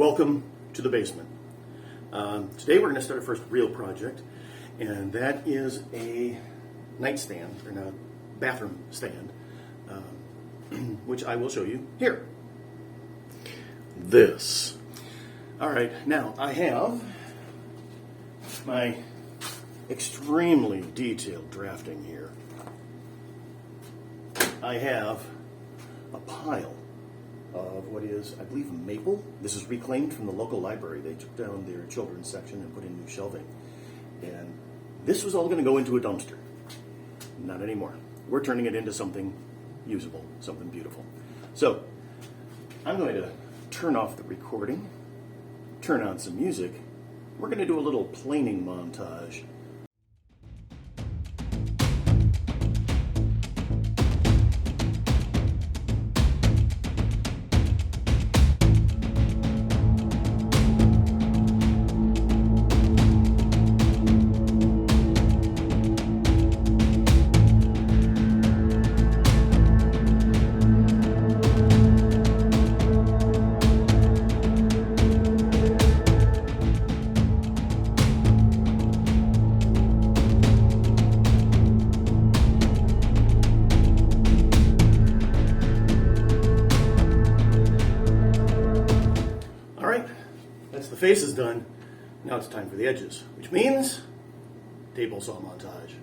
Welcome to the basement. Today we're going to start our first real project, and that is a nightstand, or a bathroom stand, which I will show you here. This. Alright, now I have my extremely detailed drafting here. I have a pile of what is, I believe, maple. This is reclaimed from the local library. They took down their children's section and put in new shelving. And this was all going to go into a dumpster. Not anymore. We're turning it into something usable, something beautiful. So, I'm going to turn off the recording, turn on some music. We're going to do a little planing montage. The face is done. Now it's time for the edges, which means table saw montage.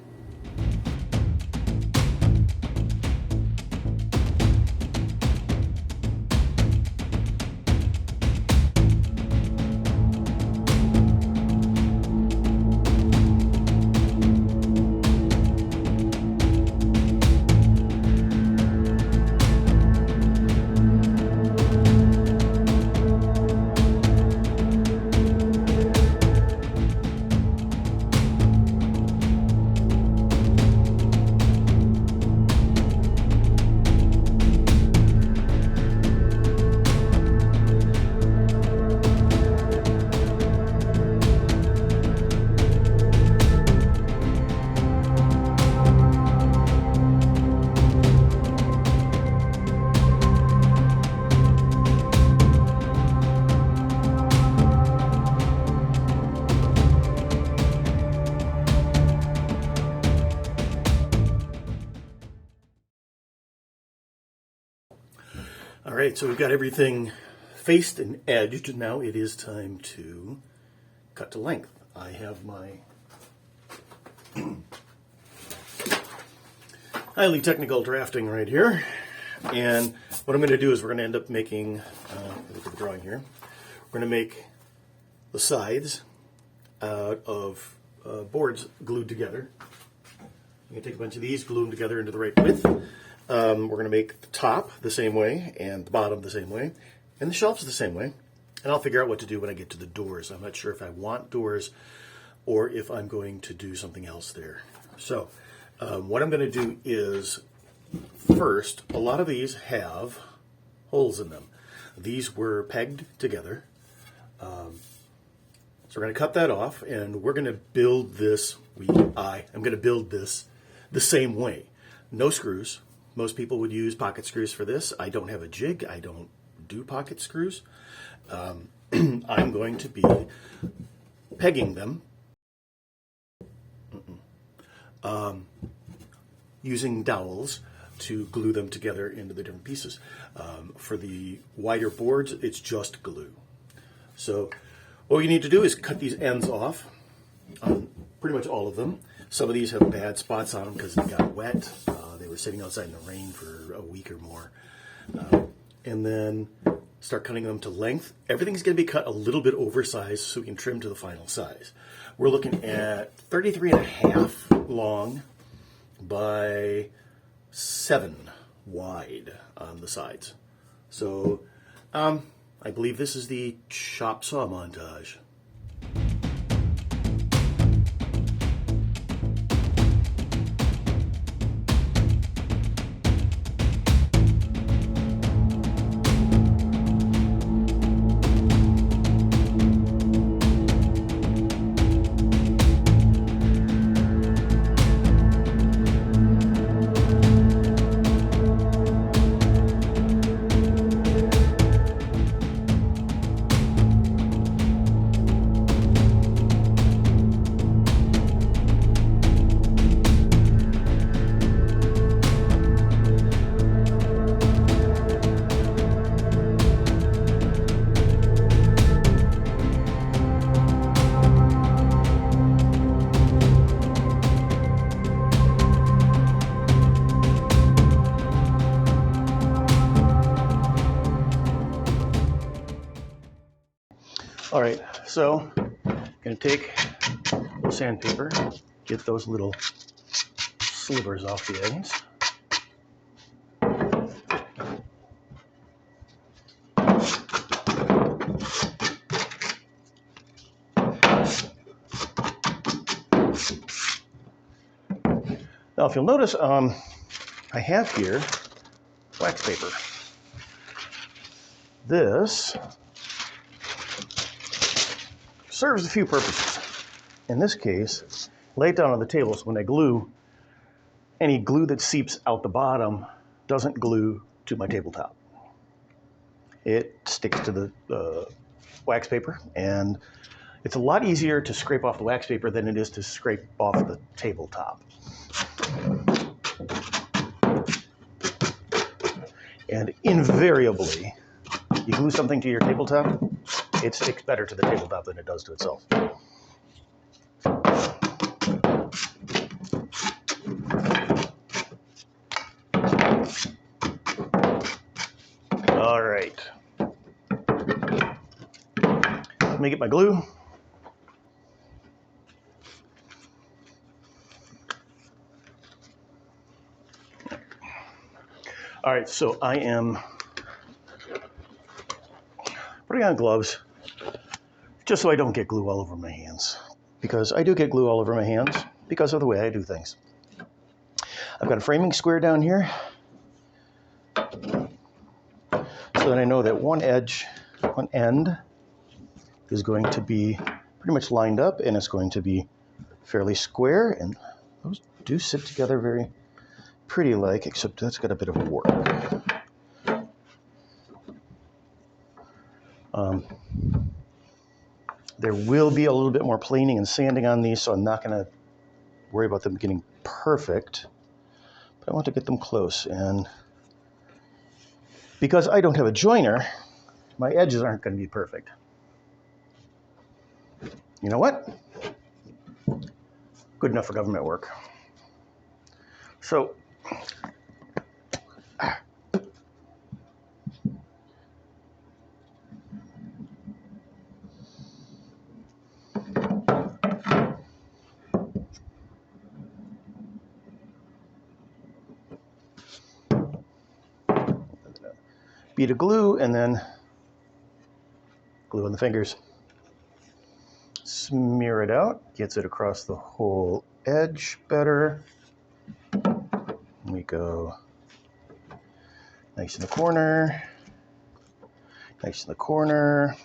All right, so we've got everything faced and edged. Now it is time to cut to length. I have my highly technical drafting right here. And what I'm going to do is we're going to end up making, look at the drawing here, we're going to make the sides out of boards glued together. I'm going to take a bunch of these, glue them together into the right width. We're going to make the top the same way, and the bottom the same way, and the shelves the same way. And I'll figure out what to do when I get to the doors. I'm not sure if I want doors or if I'm going to do something else there. So what I'm going to do is, first, a lot of these have holes in them. These were pegged together. So we're going to cut that off, and we're going to build this, I'm going to build this the same way. No screws. Most people would use pocket screws for this. I don't have a jig. I don't do pocket screws. I'm going to be pegging them using dowels to glue them together into the different pieces. For the wider boards, it's just glue. So what you need to do is cut these ends off on pretty much all of them. Some of these have bad spots on them because they got wet. They were sitting outside in the rain for a week or more. And then start cutting them to length. Everything's going to be cut a little bit oversized so we can trim to the final size. We're looking at 33.5 long by 7 wide on the sides. So I believe this is the chop saw montage. All right, so I'm going to take a little sandpaper, get those little slivers off the ends. Now, if you'll notice, I have here wax paper. This serves a few purposes. In this case, lay it down on the table so when I glue, any glue that seeps out the bottom doesn't glue to my tabletop. It sticks to the wax paper, and it's a lot easier to scrape off the wax paper than it is to scrape off the tabletop. And invariably, you glue something to your tabletop, it sticks better to the tabletop than it does to itself. All right. Let me get my glue. All right, so I am putting on gloves just so I don't get glue all over my hands, because I do get glue all over my hands because of the way I do things. I've got a framing square down here so that I know that one end is going to be pretty much lined up and it's going to be fairly square, and those do sit together very pretty like, except that's got a bit of a warp. There will be a little bit more planing and sanding on these, so I'm not going to worry about them getting perfect, but I want to get them close. And because I don't have a joiner, my edges aren't going to be perfect. You know what? Good enough for government work. So, bead of glue and then glue on the fingers. Smear it out, gets it across the whole edge better. We go nice in the corner, nice in the corner.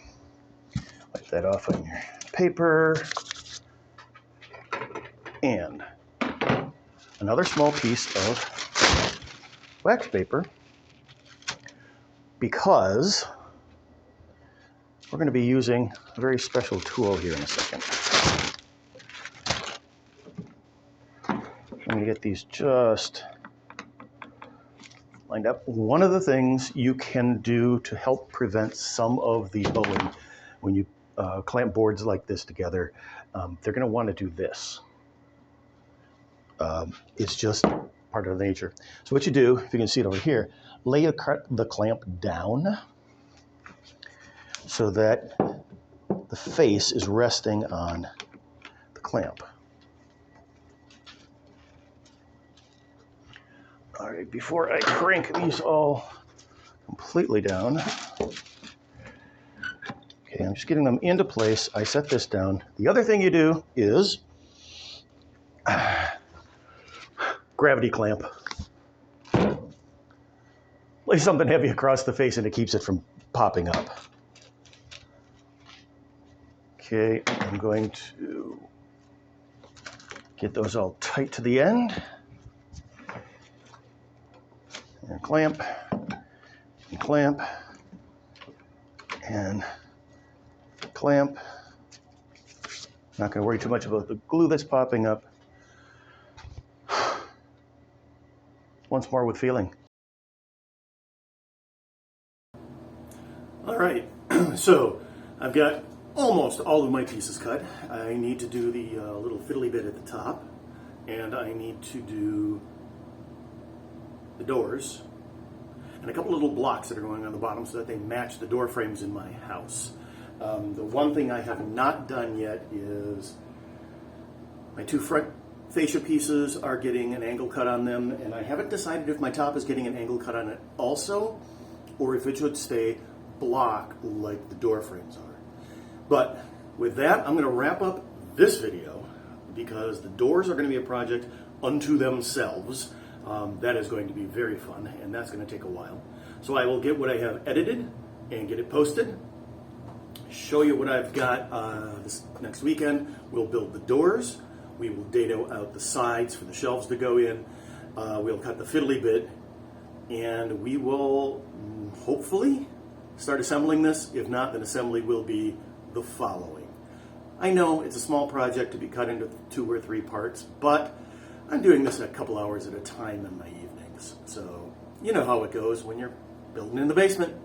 Wipe that off on your paper. And another small piece of wax paper, because we're going to be using a very special tool here in a second. I'm going to get these just lined up. One of the things you can do to help prevent some of the bowing when you clamp boards like this together, they're going to want to do this. It's just part of nature. So what you do, if you can see it over here, lay the clamp down so that the face is resting on the clamp. All right, before I crank these all completely down, okay, I'm just getting them into place. I set this down. The other thing you do is gravity clamp. Lay something heavy across the face and it keeps it from popping up. Okay, I'm going to get those all tight to the end. And clamp, and clamp, and clamp. Not going to worry too much about the glue that's popping up. Once more with feeling. All right, so I've got almost all of my pieces cut. I need to do the little fiddly bit at the top, and I need to do the doors and a couple little blocks that are going on the bottom so that they match the door frames in my house. The one thing I have not done yet is my two front fascia pieces are getting an angle cut on them, and I haven't decided if my top is getting an angle cut on it also, or if it should stay block like the door frames are. But with that, I'm going to wrap up this video because the doors are going to be a project unto themselves. That is going to be very fun, and that's going to take a while. So I will get what I have edited and get it posted. Show you what I've got this next weekend. We'll build the doors. We will dado out the sides for the shelves to go in. We'll cut the fiddly bit, and we will hopefully start assembling this. If not, then assembly will be the following. I know it's a small project to be cut into 2 or 3 parts, but I'm doing this a couple hours at a time in my evenings. So you know how it goes when you're building in the basement.